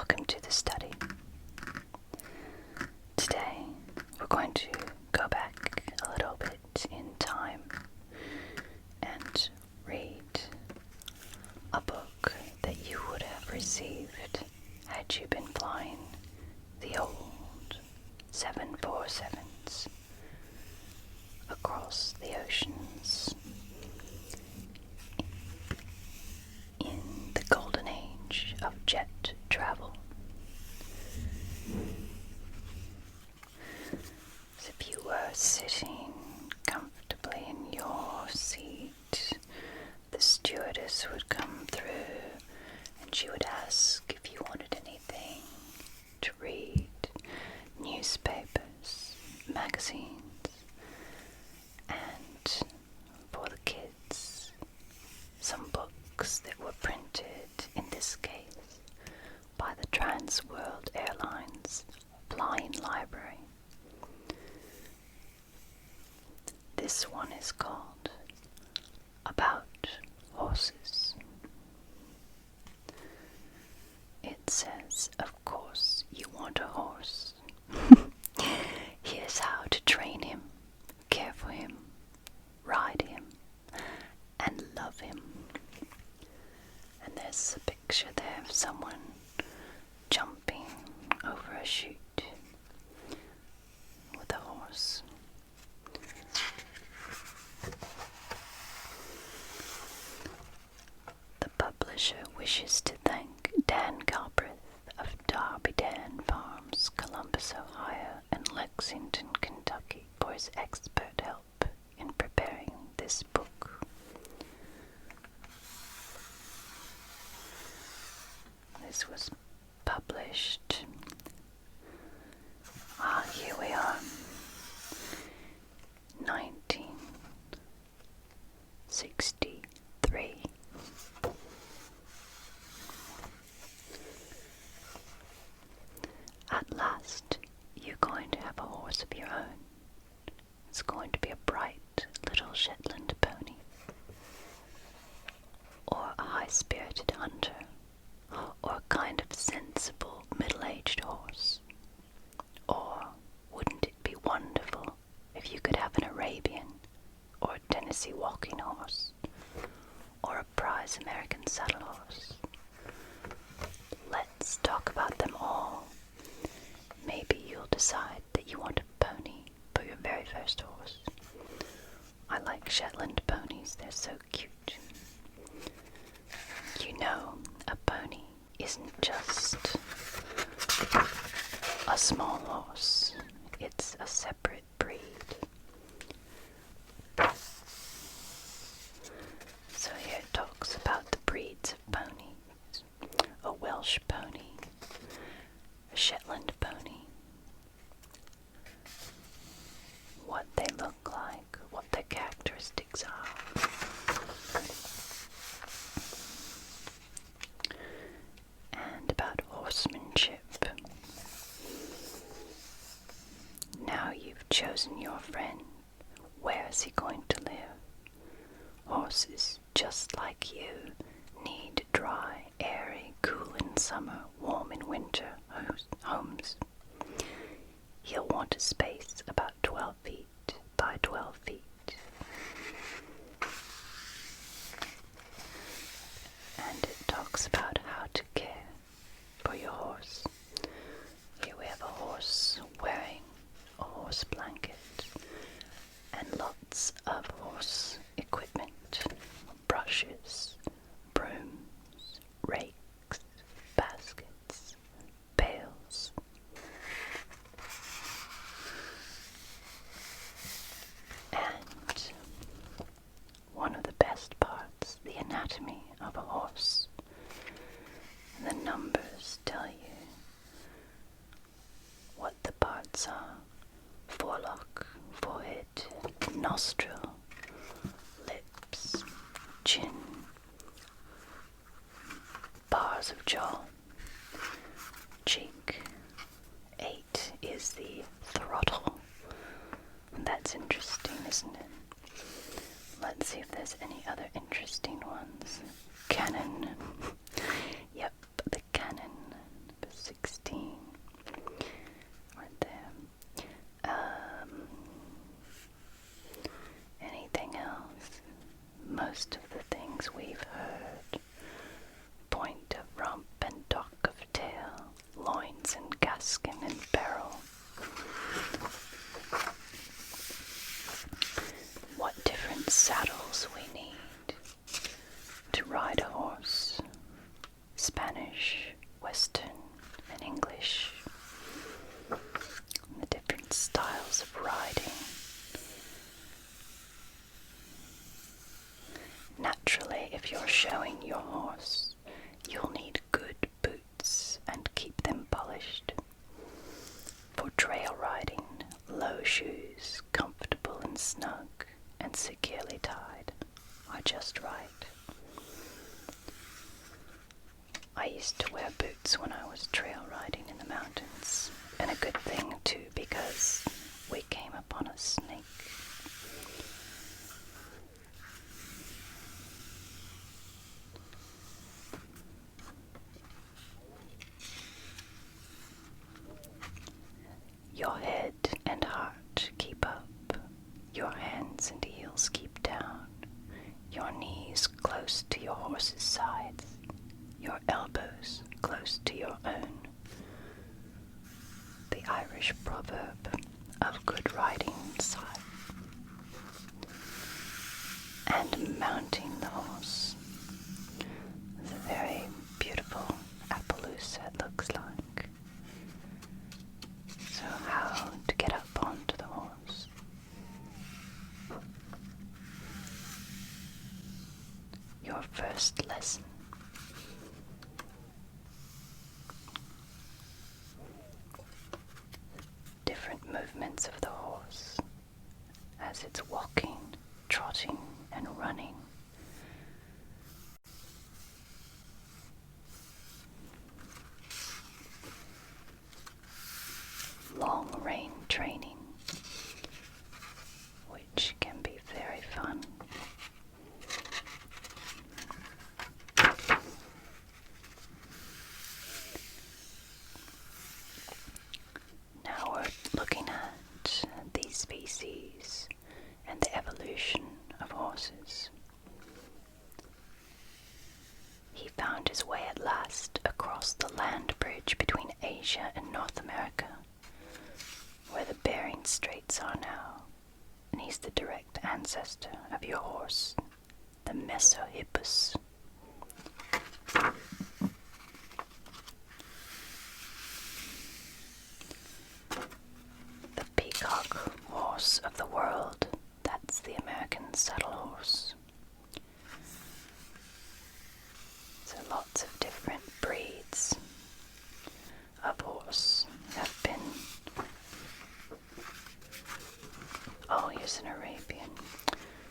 welcome to the study. Today we're going to go back a little bit in time and read a book that you would have received had you been flying the old 747s across the oceans in the golden age of jet travel. So if you were sitting comfortably in your seat, the stewardess would come through and she would ask if you wanted anything to read, newspapers, magazines, and for the kids, some books that were printed, in this case, by the TransWorld Airlines Flying Library. This one is called About Horses. It says, of course, you want a horse. Here's how to train him, care for him, ride him, and love him. And there's a picture there of someone jumping over a chute with a horse. The publisher wishes to thank Dan Galbraith of Darby Dan Farms, Columbus, Ohio, and Lexington, Kentucky, for his expert help in preparing this book. This was published, here we are, 1963. At last, you're going to have a horse of your own. It's going to be a bright little Shetland pony, or a high-spirited hunter, or a kind of sensible middle-aged horse. Or wouldn't it be wonderful if you could have an Arabian, or a Tennessee walking horse, or a prize American saddle horse? Let's talk about them all. Maybe you'll decide that you want a pony for your very first horse. I like Shetland ponies, they're so cute. You know, a pony isn't just a small horse, it's a separate breed. So here it talks about the breeds of ponies. A Welsh pony, a Shetland pony, what they look like, what their characteristics are. And about horsemanship. Now you've chosen your friend. Where is he going to live? Horses, just like you, need dry, airy, cool in summer, warm in winter homes. He'll want a space about 12 feet by 12 feet. And it talks about how to care for your horse. Here we have a horse wearing a horse blanket and lots of horse equipment, brushes, brooms, rakes, baskets, pails. And one of the best parts, the anatomy of a horse. The numbers tell you what the parts are: forelock, forehead, nostril, lips, chin, bars of jaw, cheek. 8 is the throttle. That's interesting, isn't it? Let's see if there's any other interesting ones. Cannon. Yep, the cannon. most of the things we've heard. Point of rump and dock of tail, loins and gaskin and barrel. What different saddles we need to ride a horse. Spanish, Western, and English. And the different styles of riding. Naturally, if you're showing your horse, you'll need good boots and keep them polished. For trail riding, low shoes, comfortable and snug and securely tied, are just right. I used to wear boots when I was trail riding in the mountains, and a good thing too, because we came upon a snake. Your head and heart keep up, your hands and heels keep down, your knees close to your horse's sides, your elbows close to your own. The Irish proverb of good riding side. And mounting the horse is a very beautiful Appaloosa, it looks like. So how to get up onto the horse? Your first lesson. Different movements of the horse as it's walking, trotting, and running. Long rein training, which can be very fun. Now we're looking at these species and the evolution of horses. He found his way at last across the land bridge between Asia and North America, where the Bering Straits are now, and he's the direct ancestor of your horse, the Mesohippus. The peacock horse of the world, that's the American saddle horse. So lots of different breeds of horse have been. Oh, here's an Arabian.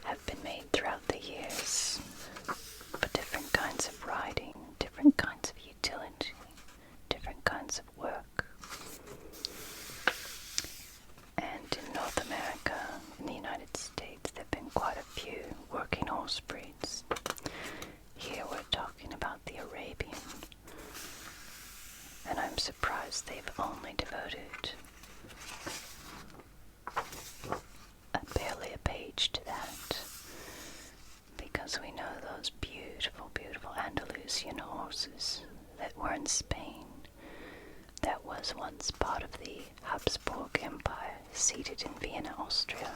Have been made throughout the years for different kinds of riding, different kinds of utility, different kinds of work. And in North America, in the United States, there have been quite a few working horse breeds. Here we're talking about the Arabian, and I'm surprised they've only devoted barely a page to that, because we know those beautiful, beautiful Andalusian horses that were in Spain, that was once part of the Habsburg Empire, seated in Vienna, Austria,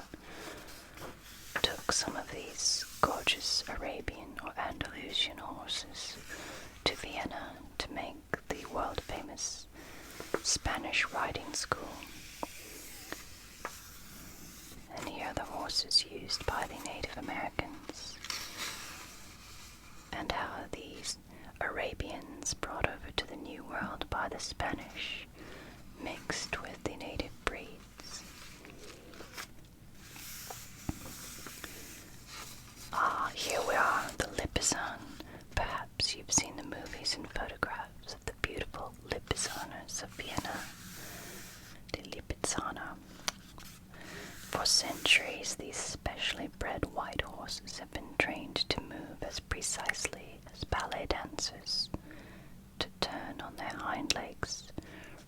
took some of these gorgeous Arabian or Andalusian horses to Vienna to make the world-famous Spanish riding school. And here are the horses used by the Native Americans, and how these Arabians brought over to the New World by the Spanish mixed with the native breeds. Here we are, the Lipizan. Perhaps you've seen the movies and photographs of the beautiful Lipizaners of Vienna, the Lipizzaner. For centuries, these specially bred white horses have been trained to move as precisely as ballet dancers, to turn on their hind legs,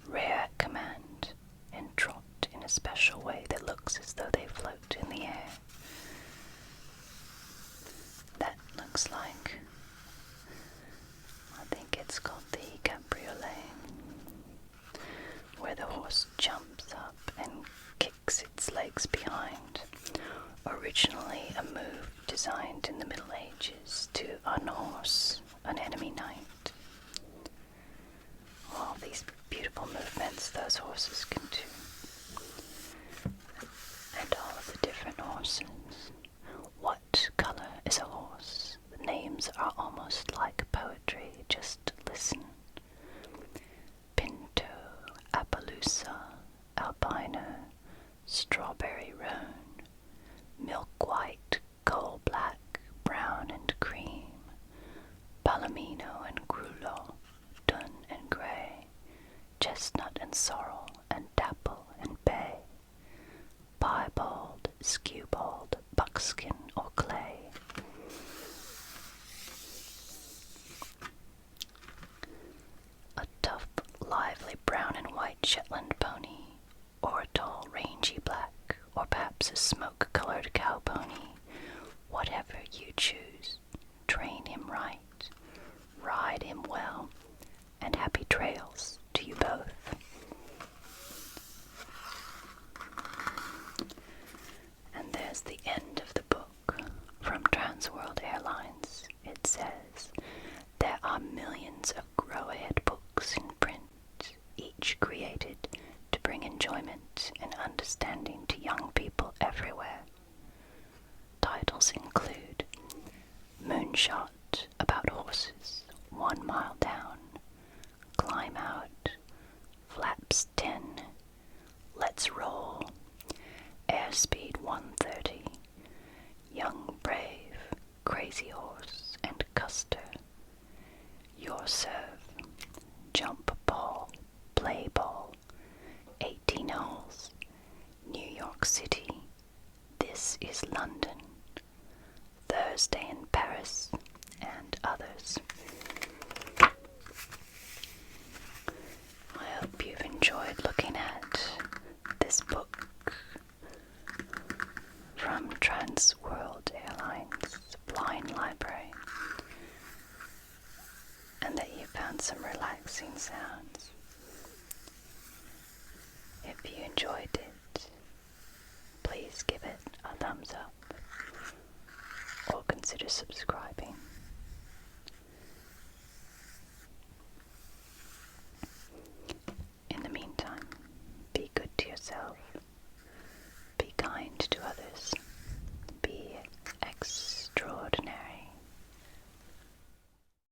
rear at command, It's called the cabriolet, where the horse jumps up and kicks its legs behind. Originally a move designed in the Middle Ages to unhorse an enemy knight. All these beautiful movements those horses can do. And all of the different horses. What color is a horse? The names are almost like poetry. Just listen. Pinto, Appaloosa, Albino, Strawberry Roan, Milk White, Coal Black, Brown and Cream, Palomino and Grullo, Dun and Grey, Chestnut and Sorrel, and Dapple and Bay, Piebald, Skewbald, Buckskin or Clay. A tough, lively brown and white Shetland pony, or a tall, rangy black, or perhaps a smoke-colored cow pony. Whatever you choose, train him right, ride him well, and happy trails to you both. And there's the end of the book from TransWorld Airlines. It says, there are millions of grow-ahead books in print, each created to bring enjoyment and understanding to young people everywhere. Titles include Moonshot, about horses, 1 mile down, Climb Out, Flaps 10, Let's Roll, Airspeed 130, Young Brave, Crazy Horse, and Custer, Your Serve, Jump Ball, Play Ball, 18 Holes, New York City, This is London, Thursday in Paris, and others. I hope you've enjoyed looking at this book from TransWorld Airlines Flying Library, and that you found some relaxing sounds. If you enjoyed it, please give it a thumbs up or consider subscribing.